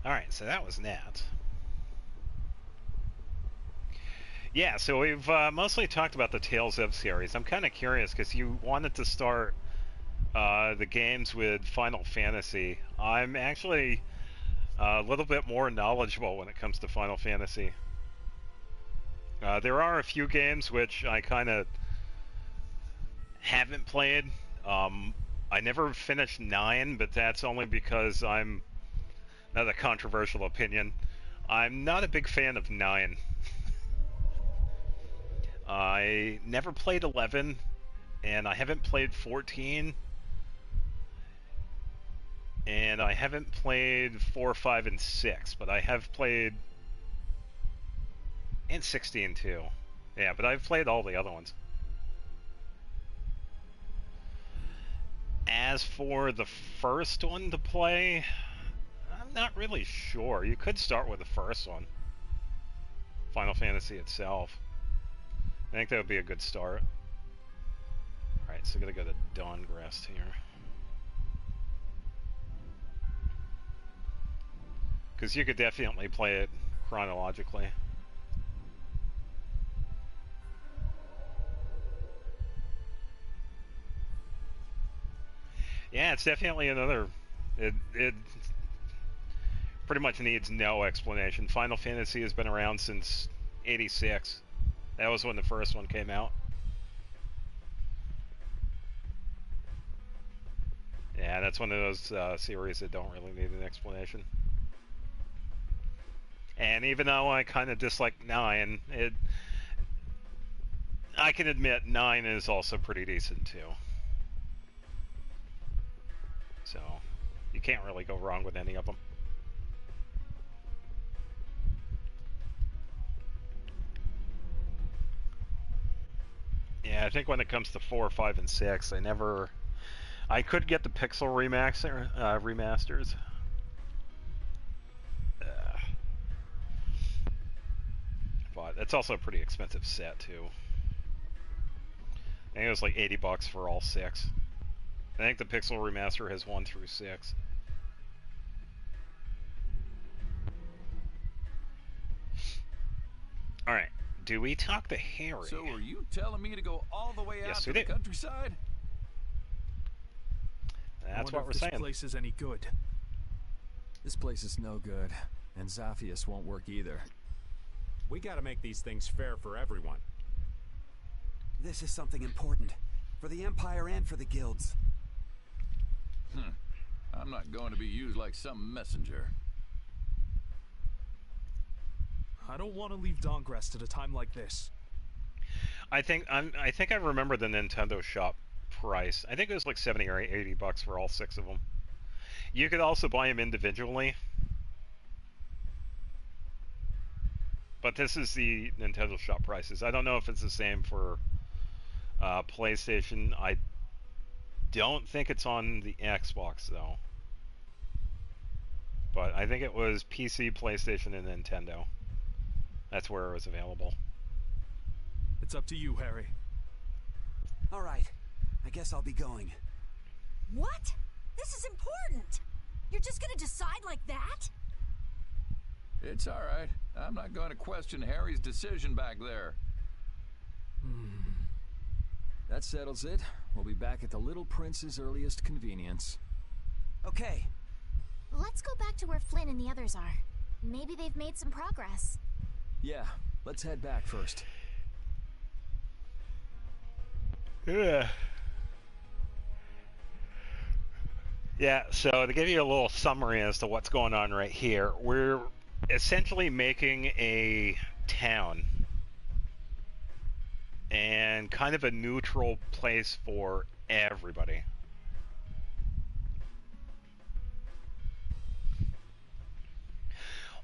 Alright, so that was that. Yeah, so we've mostly talked about the Tales of series. I'm kind of curious because you wanted to start the games with Final Fantasy. I'm actually a little bit more knowledgeable when it comes to Final Fantasy. There are a few games which I kind of haven't played. I never finished 9, but that's only because I'm not a controversial opinion. I'm not a big fan of 9. I never played 11, and I haven't played 14, and I haven't played 4, 5, and 6, but I have played... and 16 too. Yeah, but I've played all the other ones. As for the first one to play, I'm not really sure. You could start with the first one. Final Fantasy itself. I think that would be a good start. Alright, so I gotta go to Dawngrest here. Because you could definitely play it chronologically. Yeah, it's definitely another... It pretty much needs no explanation. Final Fantasy has been around since 86. That was when the first one came out. Yeah, that's one of those series that don't really need an explanation. And even though I kind of dislike 9, I can admit 9 is also pretty decent too. So, you can't really go wrong with any of them. Yeah, I think when it comes to 4, 5, and 6, I could get the pixel remasters. But it's also a pretty expensive set too. I think it was like $80 for all 6. I think the pixel remaster has 1 through 6. Alright, do we talk to Harry? So are you telling me to go all the way out Yes, to the countryside? That's what we're saying. This place is any good. This place is no good, and Zaphius won't work either. We gotta make these things fair for everyone. This is something important. For the Empire and for the guilds. I'm not going to be used like some messenger. I don't want to leave Dawngrest at a time like this. I think I remember the Nintendo Shop price. I think it was like $70 or $80 for all 6 of them. You could also buy them individually. But this is the Nintendo Shop prices. I don't know if it's the same for PlayStation. I don't think it's on the Xbox, though. But I think it was PC, PlayStation, and Nintendo. That's where it was available. It's up to you, Harry. All right. I guess I'll be going. What? This is important. You're just gonna decide like that? It's all right. I'm not going to question Harry's decision back there. That settles it. We'll be back at the Little Prince's earliest convenience. Okay. Let's go back to where Flynn and the others are. Maybe they've made some progress. Yeah, let's head back first. Yeah. Yeah, so to give you a little summary as to what's going on right here, we're essentially making a town and kind of a neutral place for everybody.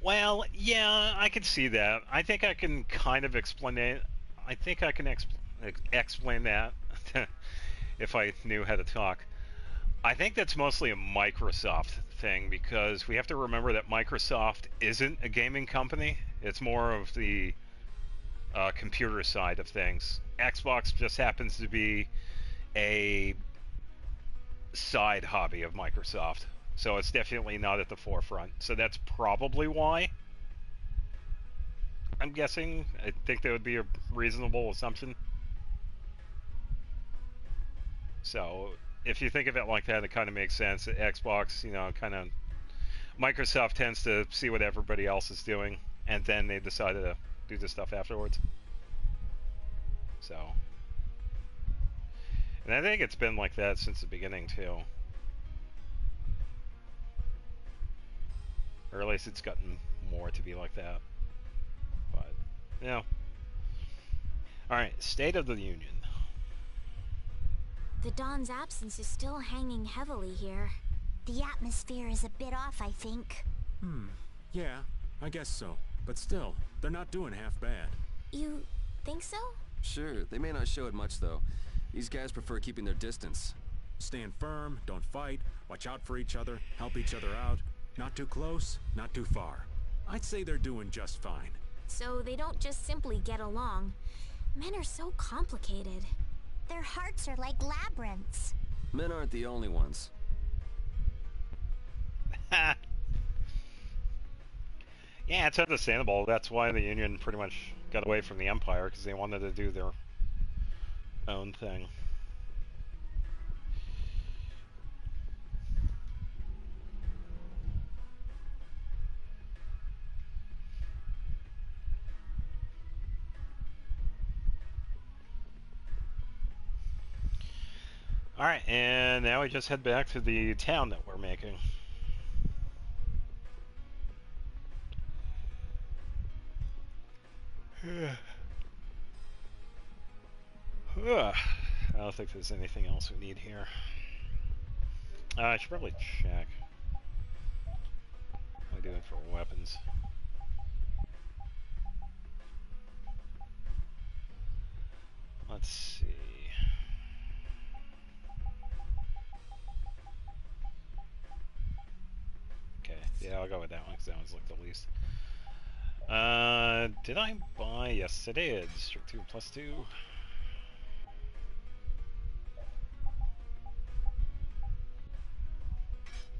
Well, yeah, I can see that. I think I can kind of explain it. I think I can explain that if I knew how to talk. I think that's mostly a Microsoft thing because we have to remember that Microsoft isn't a gaming company. It's more of the computer side of things. Xbox just happens to be a side hobby of Microsoft. So it's definitely not at the forefront. So that's probably why. I'm guessing. I think that would be a reasonable assumption. So if you think of it like that, it kind of makes sense. Xbox, you know, kind of Microsoft tends to see what everybody else is doing, and then they decided to do this stuff afterwards. So, and I think it's been like that since the beginning too, or at least it's gotten more to be like that. But yeah. All right, State of the Union. The Dawn's absence is still hanging heavily here. The atmosphere is a bit off, I think. Yeah, I guess so. But still, they're not doing half bad. You think so? Sure, they may not show it much, though. These guys prefer keeping their distance. Stand firm, don't fight, watch out for each other, help each other out. Not too close, not too far. I'd say they're doing just fine. So they don't just simply get along. Men are so complicated. Their hearts are like labyrinths. Men aren't the only ones. Yeah, it's understandable. That's why the Union pretty much got away from the Empire, because they wanted to do their own thing. Alright, and now we just head back to the town that we're making. I don't think there's anything else we need here. I should probably check. What am I doing for weapons? Let's see. Okay, yeah, I'll go with that one because that one's like the least. Did I buy? Yes, I did. Strict 2 plus 2.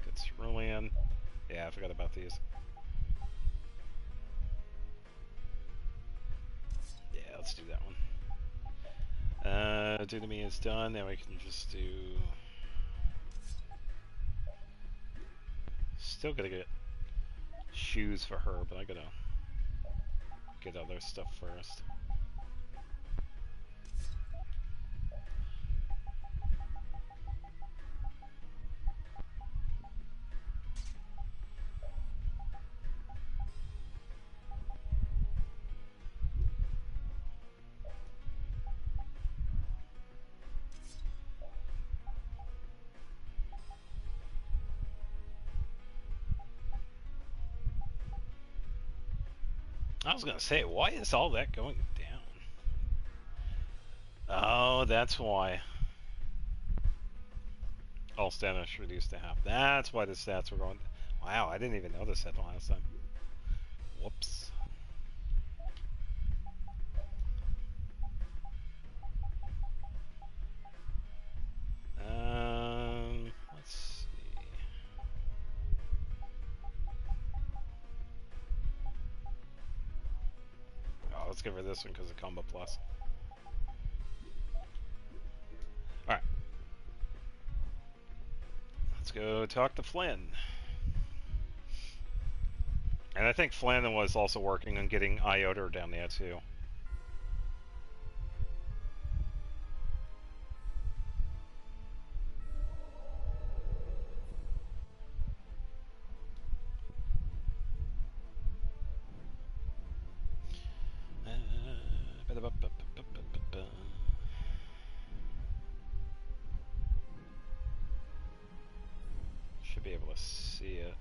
Good cerulean. Yeah, I forgot about these. Yeah, let's do that one. Do to me is done. Now we can just do. Still gotta get shoes for her, but I gotta get other stuff first. I was gonna say, why is all that going down? Oh, that's why. All stats reduced to half. That's why the stats were going. Wow, I didn't even notice that the last time. Whoops. Let's see. Oh, let's give her this one because of combo plus. Alright. Let's go talk to Flynn. And I think Flynn was also working on getting Iota down there too. Should be able to see it.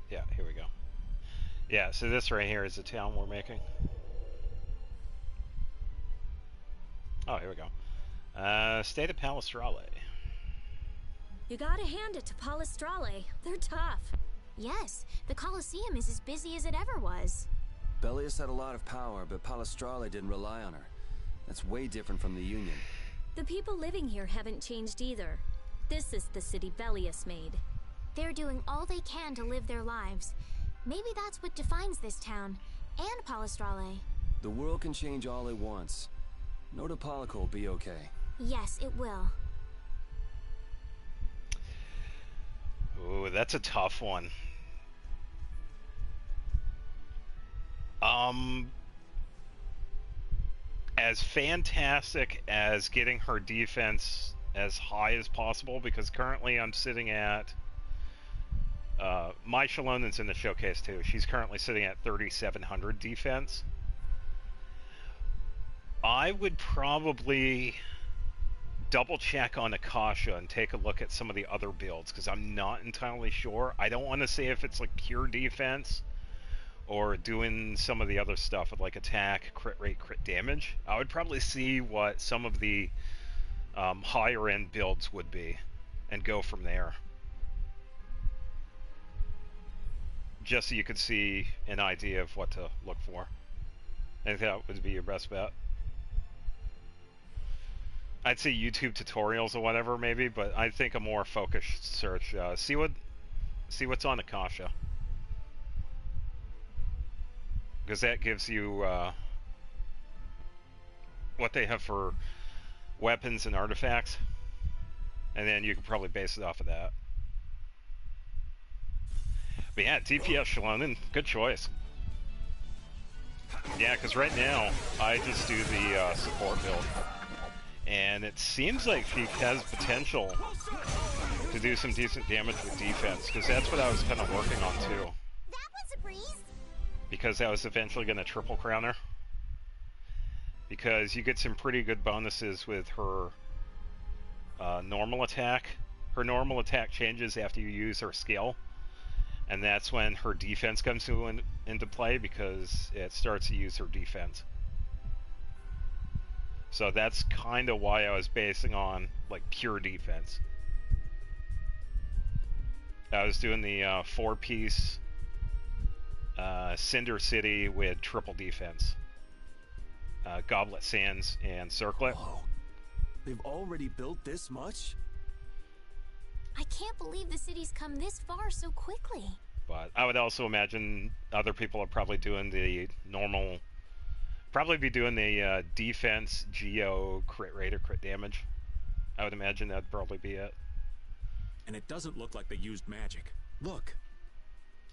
Yeah, here we go. Yeah, so this right here is the town we're making. Oh, here we go. State of Palestrale. You gotta hand it to Palestrale. They're tough. Yes, the Colosseum is as busy as it ever was. Bellius had a lot of power, but Palestrale didn't rely on her. That's way different from the Union. The people living here haven't changed either. This is the city Bellius made. They're doing all they can to live their lives. Maybe that's what defines this town, and Palestrale. The world can change all at once. Nota Polico will be okay. Yes, it will. Ooh, that's a tough one. As fantastic as getting her defense as high as possible, because currently I'm sitting at my Shalonen's in the showcase too. She's currently sitting at 3,700 defense. I would probably double check on Akasha and take a look at some of the other builds, because I'm not entirely sure. I don't want to say if it's like pure defense or doing some of the other stuff with like attack, crit rate, crit damage. I would probably see what some of the higher end builds would be and go from there. Just so you could see an idea of what to look for. I think that would be your best bet. I'd say YouTube tutorials or whatever maybe, but I think a more focused search. See what's on Akasha. Because that gives you what they have for weapons and artifacts, and then you can probably base it off of that. But yeah, DPS Shalonen, good choice. Yeah, because right now I just do the support build, and it seems like she has potential to do some decent damage with defense, because that's what I was kind of working on too. That was a breeze. Because I was eventually going to triple crown her. Because you get some pretty good bonuses with her normal attack. Her normal attack changes after you use her skill. And that's when her defense comes into play, because it starts to use her defense. So that's kind of why I was basing on like pure defense. I was doing the 4-piece Cinder City with triple defense. Goblet Sands and Circlet. Whoa. They've already built this much? I can't believe the city's come this far so quickly. But I would also imagine other people are probably doing the normal, probably be doing the defense, geo, crit rate, or crit damage. I would imagine that'd probably be it. And it doesn't look like they used magic. Look.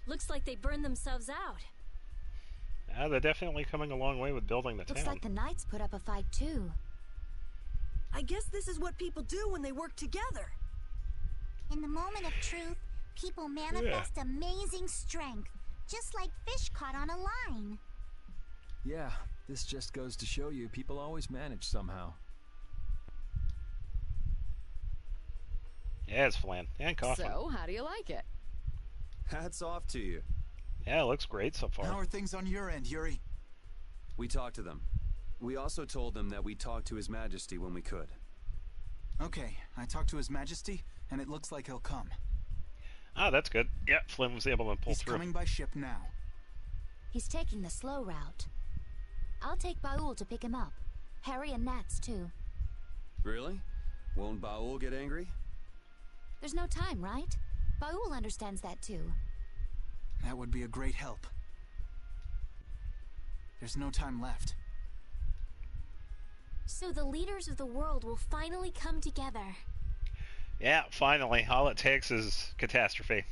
Looks like they burned themselves out. Yeah, they're definitely coming a long way with building the Looks town. like the Knights put up a fight too. I guess this is what people do when they work together. In the moment of truth, people manifest amazing strength, just like fish caught on a line. Yeah, this just goes to show you people always manage somehow. Yeah, it's Flan and Coffin. So, how do you like it? Hats off to you. Yeah, it looks great so far. How are things on your end, Yuri? We talked to them. We also told them that we'd talk to His Majesty when we could. Okay, I talked to His Majesty, and it looks like he'll come. Ah, that's good. Yeah, Flynn was able to pull He's through. coming by ship now. He's taking the slow route. I'll take Baul to pick him up. Harry and Nats too. Really? Won't Baul get angry? There's no time, right? Baul understands that too. That would be a great help. There's no time left. So the leaders of the world will finally come together. Yeah, finally. All it takes is catastrophe.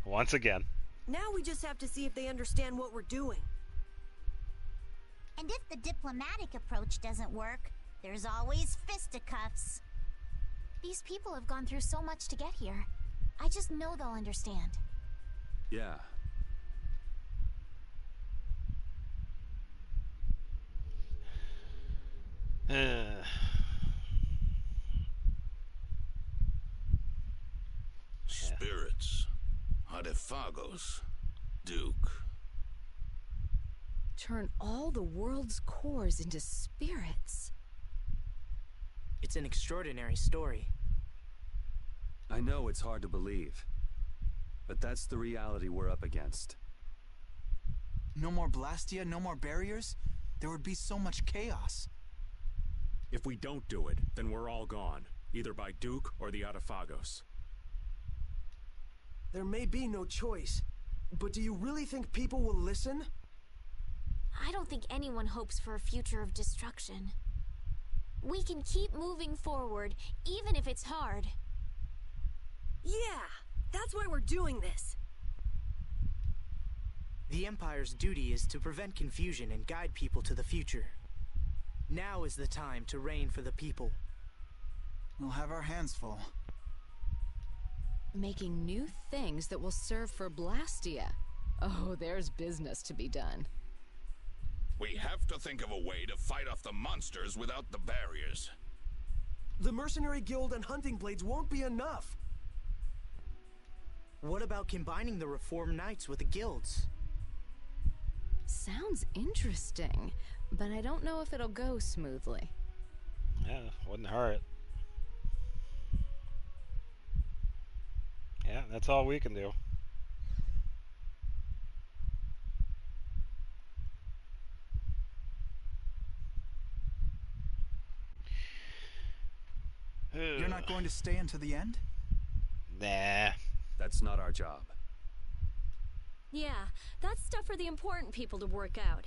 Once again. Now we just have to see if they understand what we're doing. And if the diplomatic approach doesn't work, there's always fisticuffs. These people have gone through so much to get here. I just know they'll understand. Yeah. Spirits. Adefagos. Duke. Turn all the world's cores into spirits. It's an extraordinary story. I know it's hard to believe, but that's the reality we're up against. No more Blastia, no more barriers? There would be so much chaos. If we don't do it, then we're all gone, either by Duke or the Adefagos. there may be no choice. But do you really think people will listen? I don't think anyone hopes for a future of destruction. We can keep moving forward, even if it's hard. Yeah, that's why we're doing this. The Empire's duty is to prevent confusion and guide people to the future. Now is the time to reign for the people. We'll have our hands full. Making new things that will serve for Blastia. Oh, there's business to be done. We have to think of a way to fight off the monsters without the barriers. The Mercenary Guild and Hunting Blades won't be enough. What about combining the Reformed Knights with the guilds? Sounds interesting, but I don't know if it'll go smoothly. Yeah, wouldn't hurt. Yeah, that's all we can do. You're not going to stay until the end? Nah. That's not our job. Yeah, that's stuff for the important people to work out.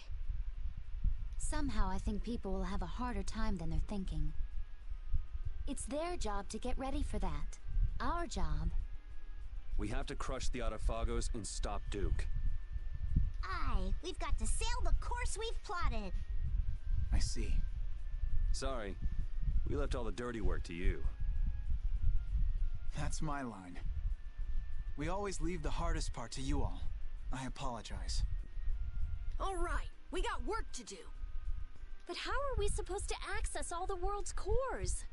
Somehow I think people will have a harder time than they're thinking. It's their job to get ready for that. Our job... We have to crush the Autophagos and stop Duke. Aye, we've got to sail the course we've plotted. I see. Sorry, we left all the dirty work to you. That's my line. We always leave the hardest part to you all. I apologize. All right, we got work to do. But how are we supposed to access all the world's cores?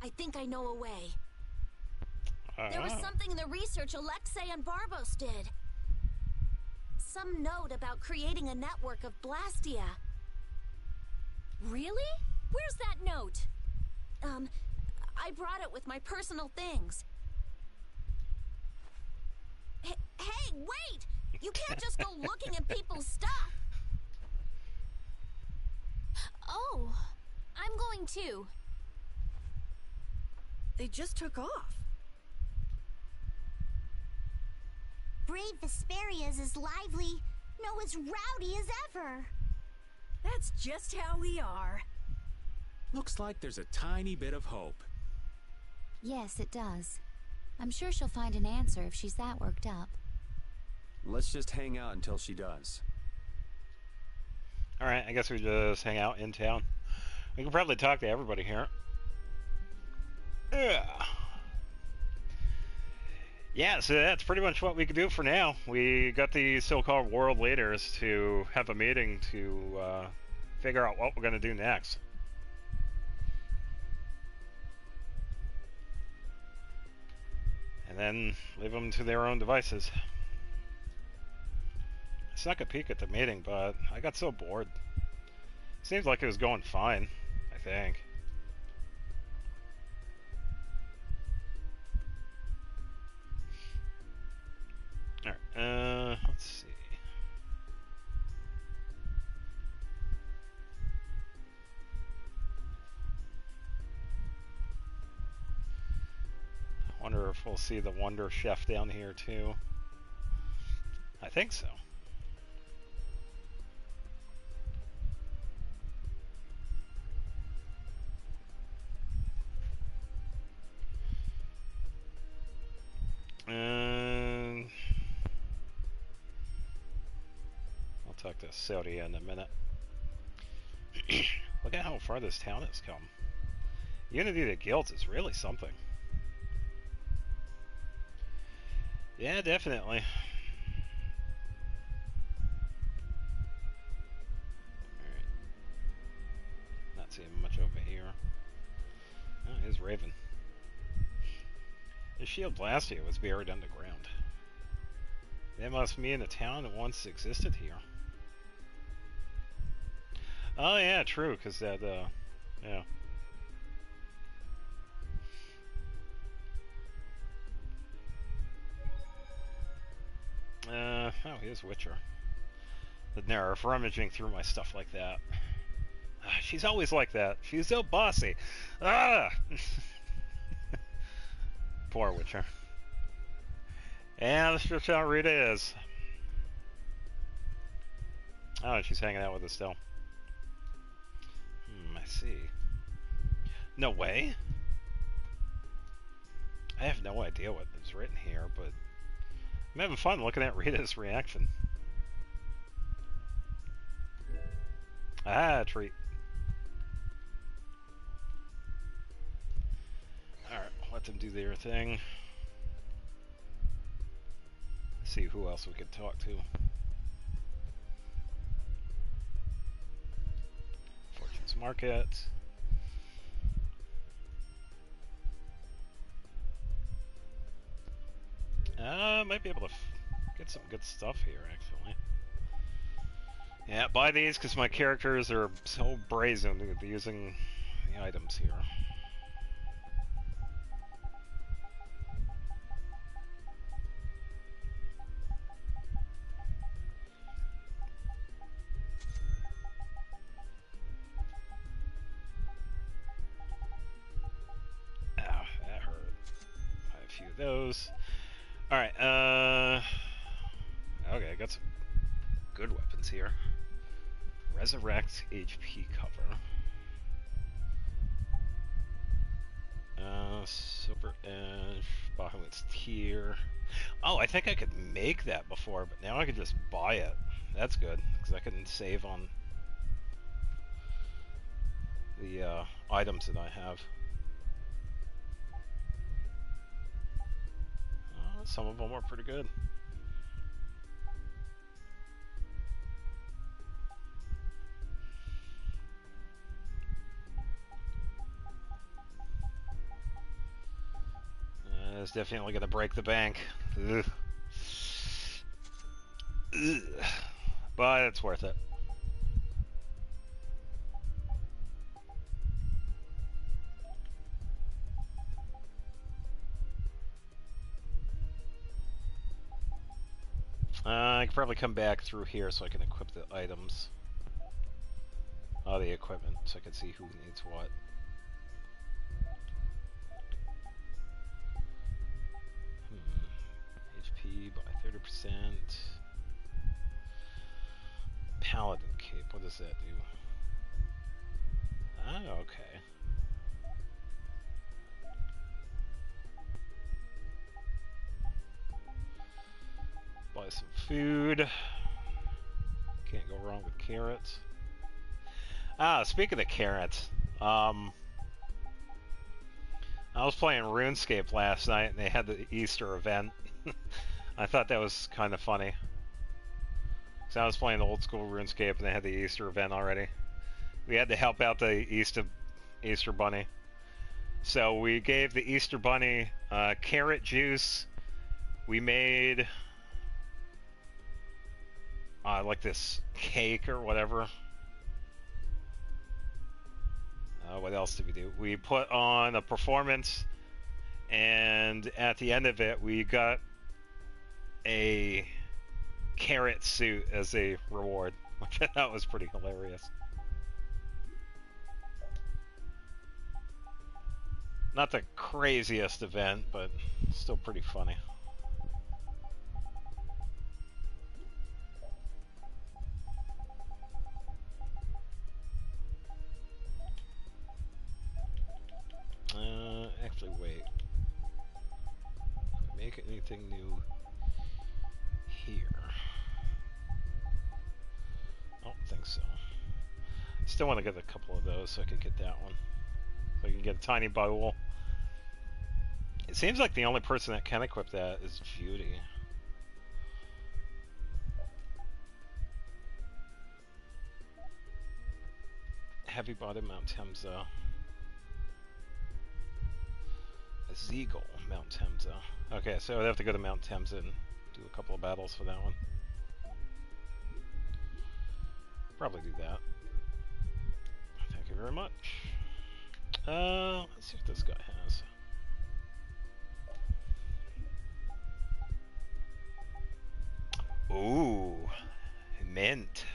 I think I know a way. There was something in the research Alexei and Barbos did. Some note about creating a network of Blastia. Really? Where's that note? I brought it with my personal things. Hey, wait! You can't just go looking at people's stuff! Oh, I'm going too. They just took off. Brave Vesperia is as lively, no, as rowdy as ever. That's just how we are. Looks like there's a tiny bit of hope. Yes, it does. I'm sure she'll find an answer if she's that worked up. Let's just hang out until she does. Alright, I guess we just hang out in town. We can probably talk to everybody here. Yeah. Yeah, so that's pretty much what we can do for now. We got the so-called world leaders to have a meeting to figure out what we're going to do next. And then leave them to their own devices. I snuck a peek at the meeting, but I got so bored. Seems like it was going fine, I think. Alright, let's see. I wonder if we'll see the Wonder Chef down here too. I think so. And I'll talk to Saudi in a minute. Look at how far this town has come. Unity of the Guilds is really something. Yeah, definitely. Alright. Not seeing much over here. Oh, here's Raven. The shield Blastia was buried underground. That must mean a town that once existed here. Oh yeah, true, because that, yeah. Oh, here's Witcher. The Nerf rummaging through my stuff like that. She's always like that. She's so bossy. Ah! Poor Witcher. And that's just how Rita is. Oh, she's hanging out with us still. I see. No way. I have no idea what is written here, but I'm having fun looking at Rita's reaction. Ah, treat. Alright, let them do their thing. See who else we could talk to. Fortune's Market. Might be able to get some good stuff here, actually. Yeah, buy these because my characters are so brazen with using the items here. Ow, that hurt. Buy a few of those. Alright, okay, I got some good weapons here. Resurrect HP cover. Silver Edge, Bahamut's Tier. Oh, I think I could make that before, but now I can just buy it. That's good, because I can save on the items that I have. Some of them are pretty good. It's definitely going to break the bank. Ugh. Ugh. But it's worth it. I can probably come back through here so I can equip the items. Oh, the equipment, so I can see who needs what. HP by 30%. Paladin cape, what does that do? Oh, okay. Buy some food. Can't go wrong with carrots. Ah, speaking of carrots, I was playing RuneScape last night and they had the Easter event. I thought that was kind of funny. So I was playing the old school RuneScape and they had the Easter event already. We had to help out the Easter Bunny. So we gave the Easter Bunny carrot juice. We made like this cake or whatever. What else did we do? We put on a performance, and at the end of it, we got a carrot suit as a reward, which I thought was pretty hilarious. Not the craziest event, but still pretty funny. Actually, wait. Make anything new here? I don't think so. Still want to get a couple of those so I can get that one. So I can get a tiny bowl. It seems like the only person that can equip that is Judy. Heavy body Mount Temza. Zeagle, Mount Temza. Okay, so I'd have to go to Mount Temza and do a couple of battles for that one. Probably do that. Thank you very much. Let's see what this guy has. Ooh, mint.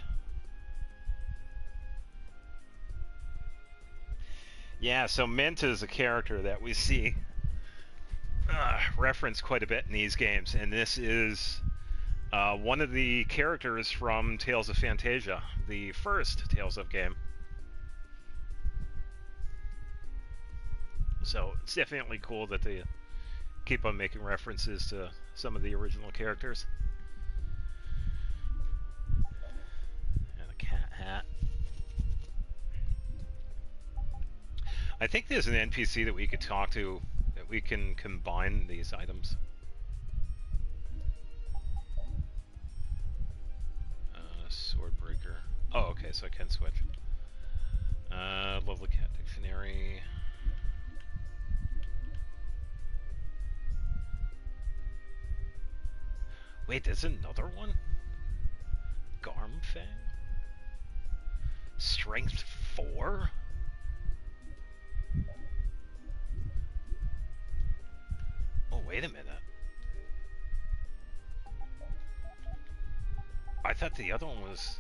Yeah, so Mint is a character that we see referenced quite a bit in these games, and this is one of the characters from Tales of Fantasia, the first Tales of game. So it's definitely cool that they keep on making references to some of the original characters. And a cat hat. I think there's an NPC that we could talk to, that we can combine these items. Swordbreaker. Oh, okay, so I can switch. Lovely Cat Dictionary. Wait, there's another one? Garmfang? Strength 4? Oh, wait a minute. I thought the other one was...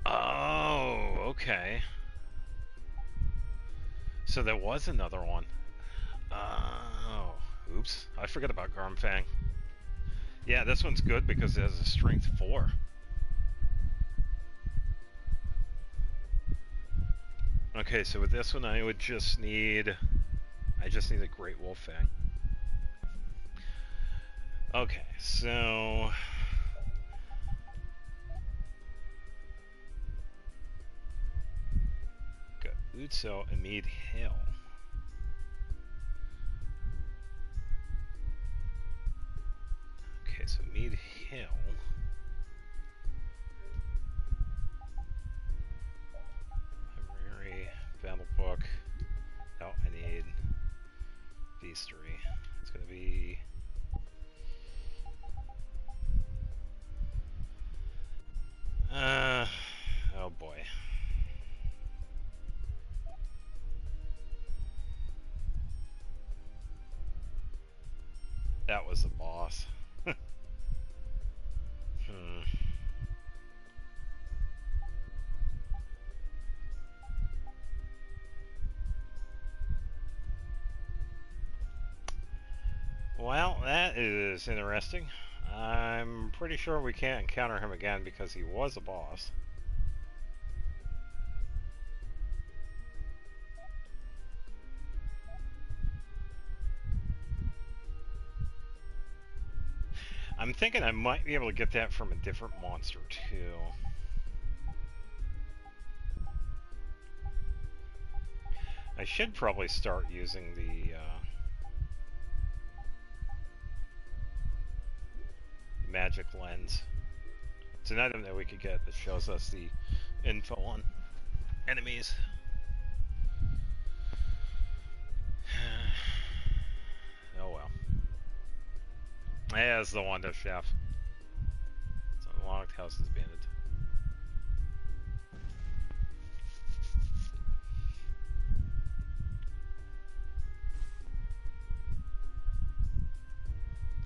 Oh, okay. So there was another one. Oh, oops. I forgot about Garmfang. Yeah, this one's good because it has a strength 4. Okay, so with this one I would just need... I just need a Great Wolf Fang. Okay, so... got Utso and Mead Hill. Okay, so Mead Hill. Library, Battle Book. Oh, I need these 3. It's gonna be... oh boy. That was the boss. Well, that is interesting. I'm pretty sure we can't encounter him again because he was a boss. I'm thinking I might be able to get that from a different monster too. I should probably start using the magic lens. It's an item that we could get that shows us the info on enemies. Oh well. Yeah, it's the Wanda Chef. It's unlocked, house is banded.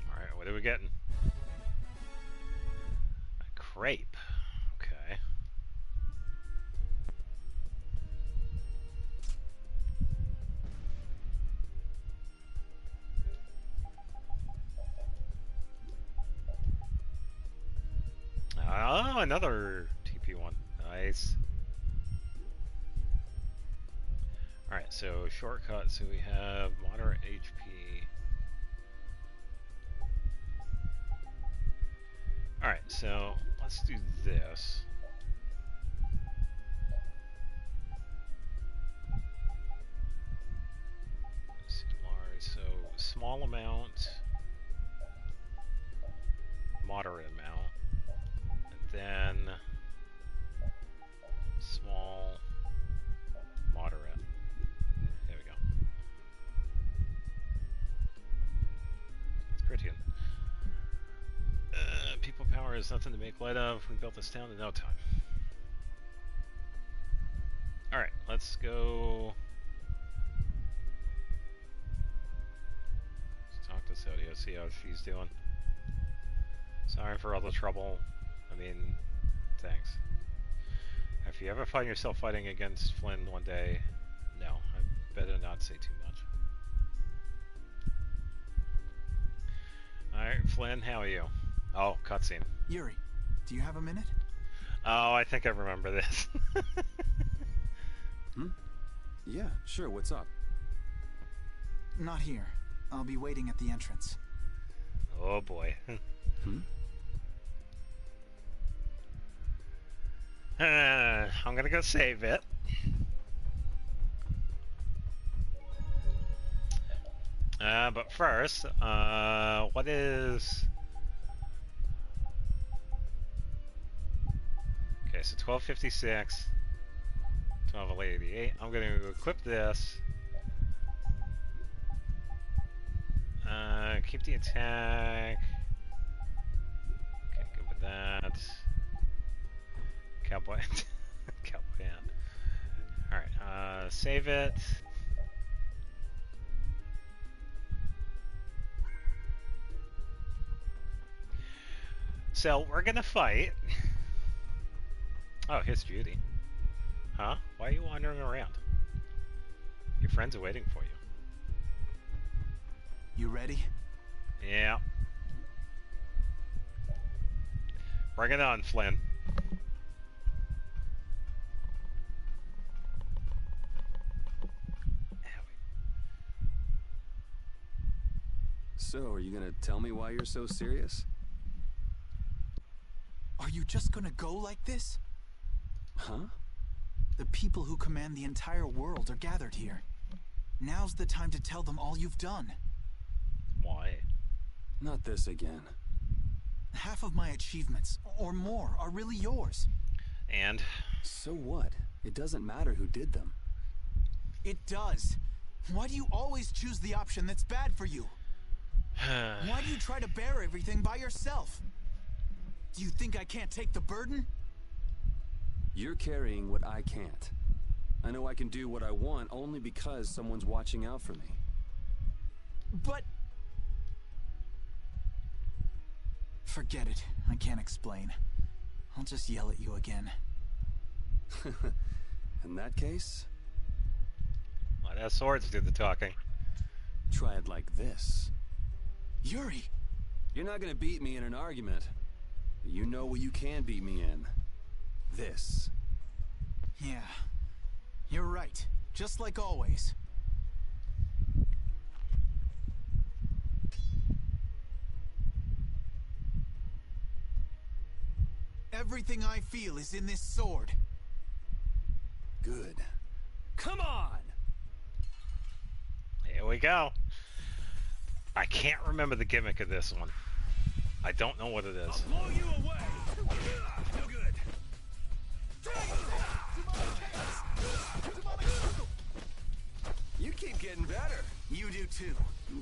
Alright, what are we getting? A crepe. Okay. Oh, another TP one. Nice. Alright, so shortcut. So we have moderate HP. Alright, so let's do this. So small amount, moderate amount, and then small, moderate. There we go. Criterion. People power is nothing to make light of. We built this town in no time. Alright, let's go. Let's talk to Sodio, see how she's doing. Sorry for all the trouble. I mean, thanks. If you ever find yourself fighting against Flynn one day, no, I better not say too much. Alright, Flynn, how are you? Oh, cutscene. Yuri, do you have a minute? Oh, I think I remember this. Yeah, sure, what's up? Not here. I'll be waiting at the entrance. Oh boy. I'm gonna go save it. But first, what is... Okay, so 1256, 1288. I'm gonna equip this. Keep the attack. Okay, good with that. Cowboy. Cowboy hand. Alright, save it. So, we're gonna fight. Oh, here's Judy. Huh? Why are you wandering around? Your friends are waiting for you. You ready? Yeah. Bring it on, Flynn. So, are you gonna tell me why you're so serious? Are you just gonna go like this? Huh? The people who command the entire world are gathered here. Now's the time to tell them all you've done. Why? Not this again. Half of my achievements, or more, are really yours. And? So what? It doesn't matter who did them. It does. Why do you always choose the option that's bad for you? Why do you try to bear everything by yourself? Do you think I can't take the burden? You're carrying what I can't. I know I can do what I want only because someone's watching out for me. But... Forget it. I can't explain. I'll just yell at you again. In that case... Let our swords do the talking. Try it like this. Yuri! You're not gonna beat me in an argument. You know what you can beat me in. This. Yeah. You're right. Just like always. Everything I feel is in this sword. Good. Come on! Here we go. I can't remember the gimmick of this one. I don't know what it is. I'll blow you away. No good. You keep getting better. You do too.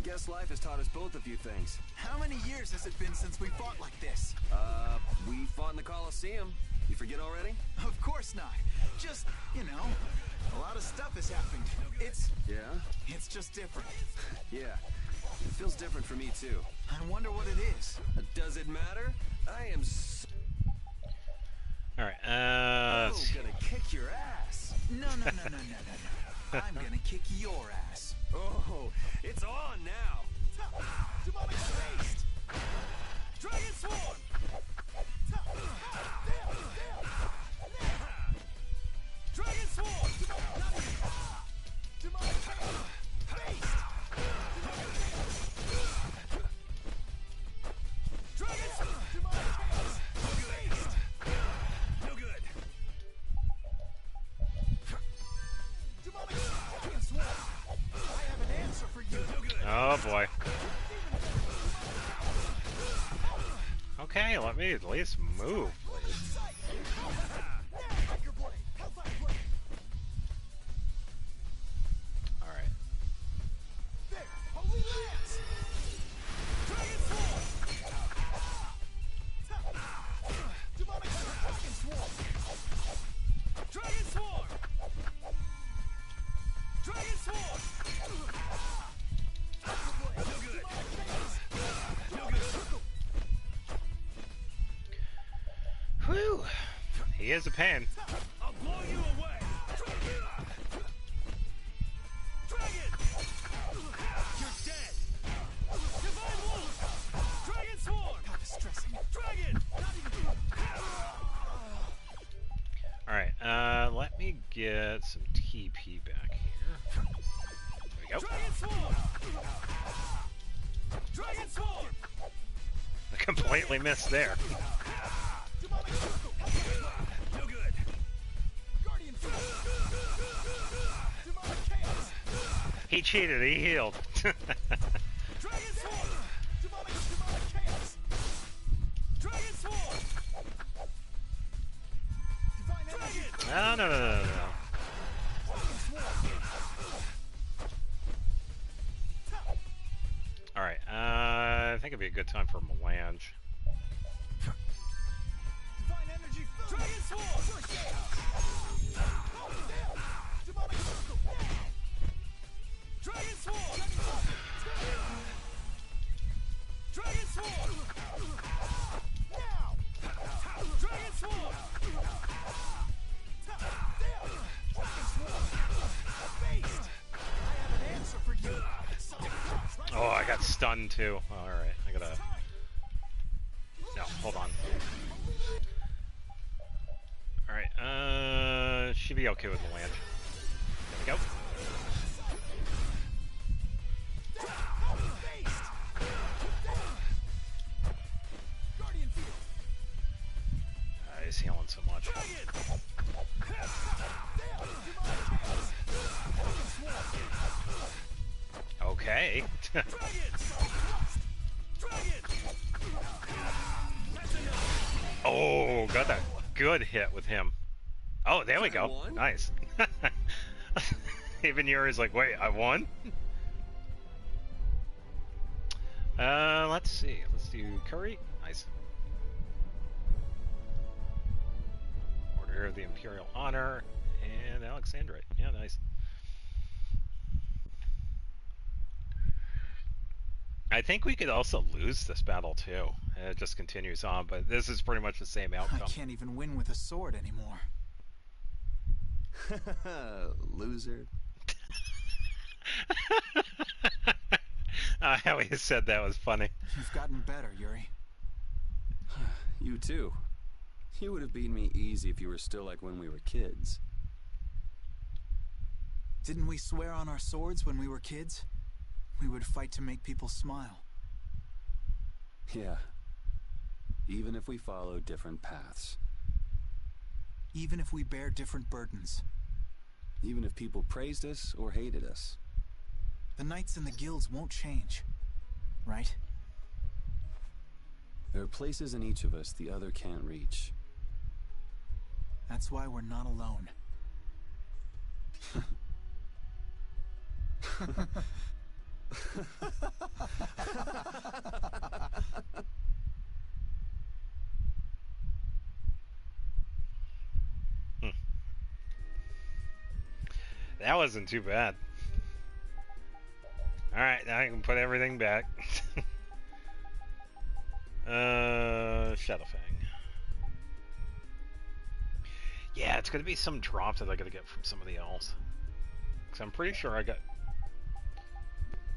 Guess life has taught us both a few things. How many years has it been since we fought like this? We fought in the Coliseum. You forget already? Of course not. Just, you know, a lot of stuff has happened. Yeah? It's just different. Yeah. It feels different for me too. I wonder what it is. Does it matter? I am so... Alright, gonna kick your ass. No. I'm gonna kick your ass. Oh, it's on now. Demonic Beast! Dragon Swarm! Dragon Swarm! Demonic Beast! Dragon Swarm! No good. Demonic Swarm! I have an answer for you. No good. oh boy. Okay, let me at least move, please. Alright. There! Holy Lance! Dragon Swarm! Demonic Dragon Swarm! Dragon Swarm! Dragon Swarm! No good. No good. Whew. He is a pain. I'll blow you away. Dragon! You're dead. Divine Wolf! get some TP back here. There we go. Dragon Sword! I completely missed there. No good. Guardian Demonic Chaos! He cheated, he healed. Dragon Sword! Demonic Chaos! Dragon Sword! Divine Energy! No. Alright, I think it'd be a good time for Melange. Divine Energy! Dragon Sword! Demonic Circle! Dragon Sword! Dragon Sword! Now! Dragon Sword! Based! I have an answer for you! Oh, I got stunned too. Alright, I gotta... No, hold on. Alright, should be okay with Melange. There we go. He's healing so much. Okay. Oh, got that good hit with him. Oh, there we go. Nice. Even Yuri's like, wait, I won? Let's see. Let's do Curry. Nice. Order of the Imperial Honor and Alexandrite. Yeah, nice. I think we could also lose this battle too. It just continues on, but this is pretty much the same outcome. I can't even win with a sword anymore. Loser. How he said that was funny. You've gotten better, Yuri. You too. You would have beaten me easy if you were still like when we were kids. Didn't we swear on our swords when we were kids? We would fight to make people smile. Yeah. Even if we follow different paths. Even if we bear different burdens. Even if people praised us or hated us. The knights and the guilds won't change, right? There are places in each of us the other can't reach. That's why we're not alone. That wasn't too bad. Alright, now I can put everything back. Shadowfang. Yeah, it's gonna be some drop that I gotta get from somebody else. Because I'm pretty sure I got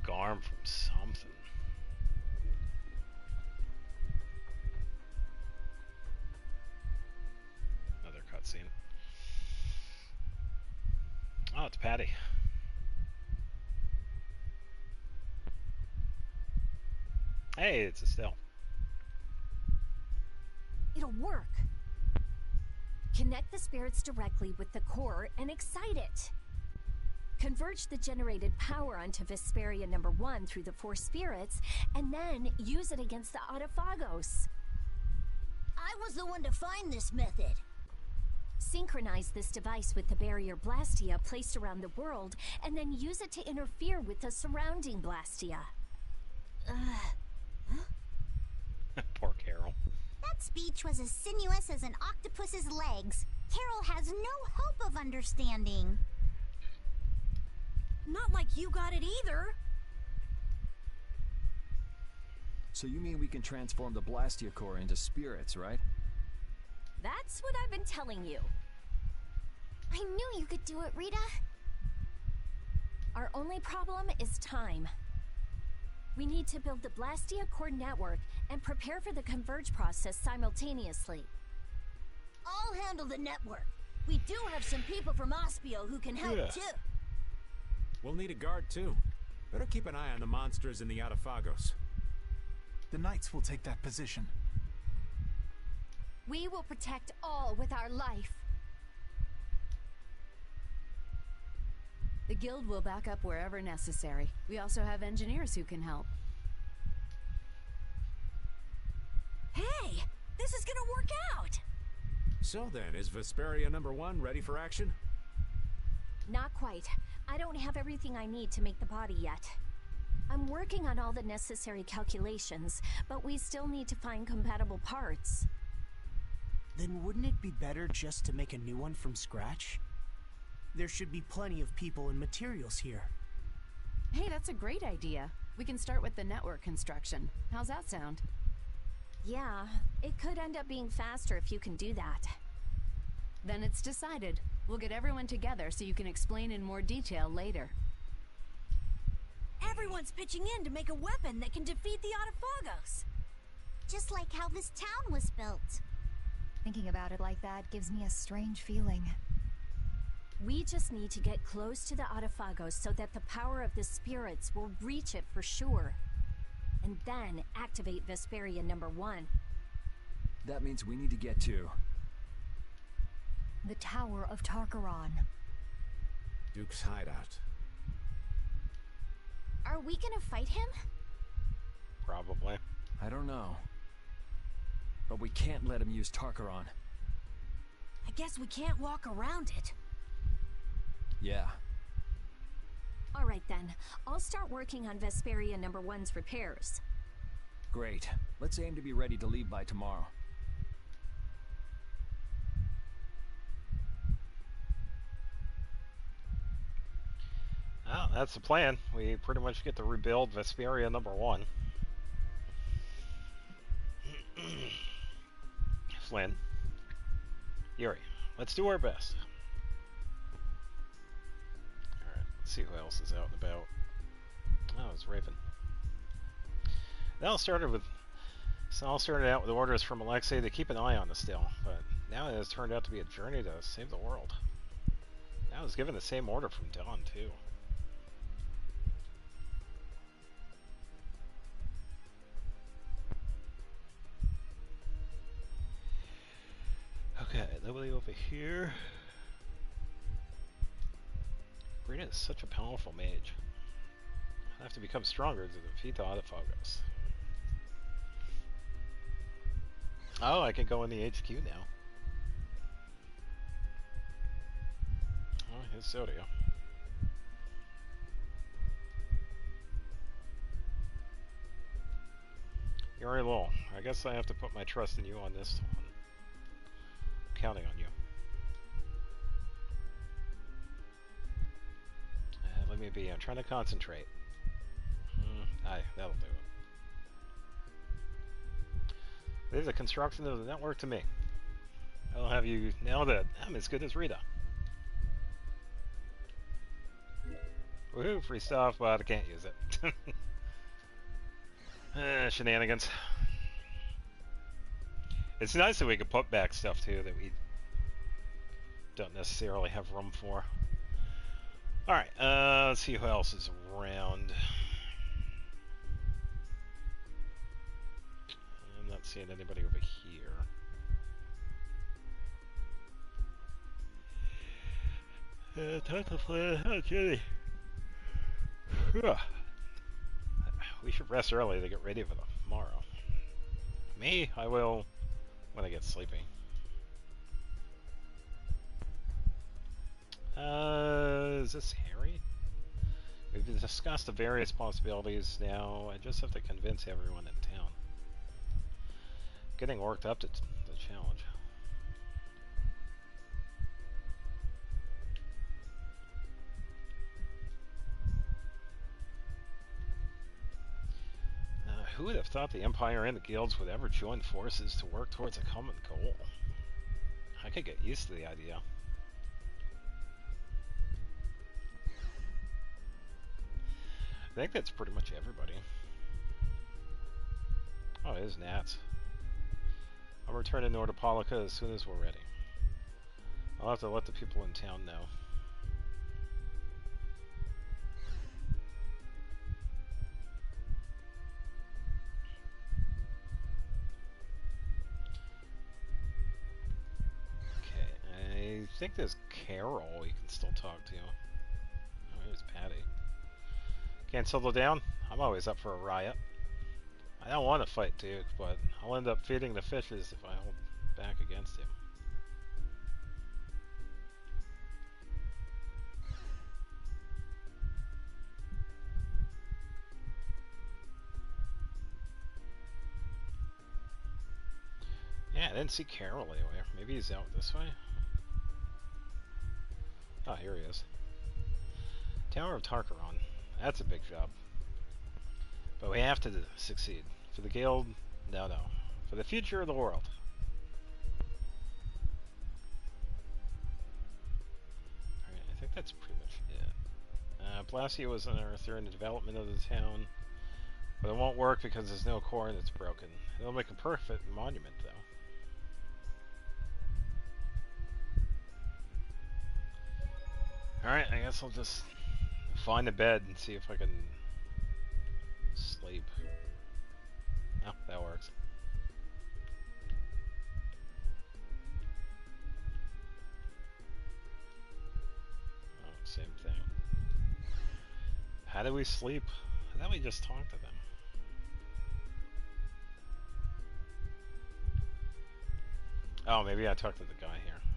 Garm from something. Another cutscene. Oh, it's Patty. Hey, it's Estelle. It'll work. Connect the spirits directly with the core and excite it. Converge the generated power onto Vesperia number 1 through the 4 spirits, and then use it against the Autophagos. I was the one to find this method. Synchronize this device with the barrier Blastia placed around the world, and then use it to interfere with the surrounding Blastia. Poor Carol. That speech was as sinuous as an octopus's legs. Carol has no hope of understanding. Not like you got it either. So you mean we can transform the Blastia core into spirits, right? That's what I've been telling you. I knew you could do it, Rita. Our only problem is time. We need to build the Blastia core network and prepare for the Converge process simultaneously. I'll handle the network. We do have some people from Ospio who can help too. We'll need a guard too. Better keep an eye on the monsters in the Atafagos. The Knights will take that position. We will protect all with our life. The guild will back up wherever necessary. We also have engineers who can help. Hey! This is gonna work out! So then, is Vesperia #1 ready for action? Not quite. I don't have everything I need to make the body yet. I'm working on all the necessary calculations, but we still need to find compatible parts. Then wouldn't it be better just to make a new one from scratch? There should be plenty of people and materials here. Hey, that's a great idea. We can start with the network construction. How's that sound? Yeah, it could end up being faster if you can do that. Then it's decided. We'll get everyone together so you can explain in more detail later. Everyone's pitching in to make a weapon that can defeat the Atafagos. Just like how this town was built. Thinking about it like that gives me a strange feeling. We just need to get close to the Atafagos so that the power of the spirits will reach it for sure. And then activate Vesperia #1. That means we need to get to... the Tower of Tarkaron. Duke's hideout. Are we gonna fight him? Probably. I don't know. But we can't let him use Tarkaron. I guess we can't walk around it. Yeah. Alright then, I'll start working on Vesperia #1's repairs. Great. Let's aim to be ready to leave by tomorrow. Oh, that's the plan. We pretty much get to rebuild Vesperia #1. Flynn. Yuri, let's do our best. Alright, let's see who else is out and about. Oh, it's Raven. It all started out with orders from Alexei to keep an eye on the still, but now it has turned out to be a journey to save the world. Now I was given the same order from Dawn, too. Okay, nobody over here. Brina is such a powerful mage. I have to become stronger to defeat the Atafagos. Oh, I can go in the HQ now. Oh, here's Sodio. Yuri Lowell, I guess I have to put my trust in you on this one. I'm counting on you. Let me be, I'm trying to concentrate. Aye, that'll do it. Leave the construction of the network to me. I'll have you now that I'm as good as Rita. Woohoo, free stuff, but I can't use it. Shenanigans. It's nice that we can put back stuff too that we don't necessarily have room for. Alright, let's see who else is around. I'm not seeing anybody over here. Time to play. Oh, Jenny. We should rest early to get ready for tomorrow. Me? I will when I get sleepy. Is this Harry? We've discussed the various possibilities now. I just have to convince everyone in town. Getting worked up to the challenge. Who would have thought the Empire and the guilds would ever join forces to work towards a common goal? I could get used to the idea. I think that's pretty much everybody. Oh, it is Nats. I'll return to Nordopolica as soon as we're ready. I'll have to let the people in town know. I think there's Carol you can still talk to. Oh, here's Patty. Can't settle down? I'm always up for a riot. I don't want to fight Duke, but I'll end up feeding the fishes if I hold back against him. Yeah, I didn't see Carol anywhere. Maybe he's out this way? Oh, here he is. Tower of Tarkaron. That's a big job. But we have to succeed. For the guild, no. For the future of the world. Alright, I think that's pretty much it. Blastia was unearthed during the development of the town. But it won't work because there's no core and it's broken. It'll make a perfect monument, though. Alright, I guess I'll just find a bed and see if I can sleep. Oh, that works. Oh, same thing. How do we sleep? I thought we just talked to them. Oh, maybe I talked to the guy here.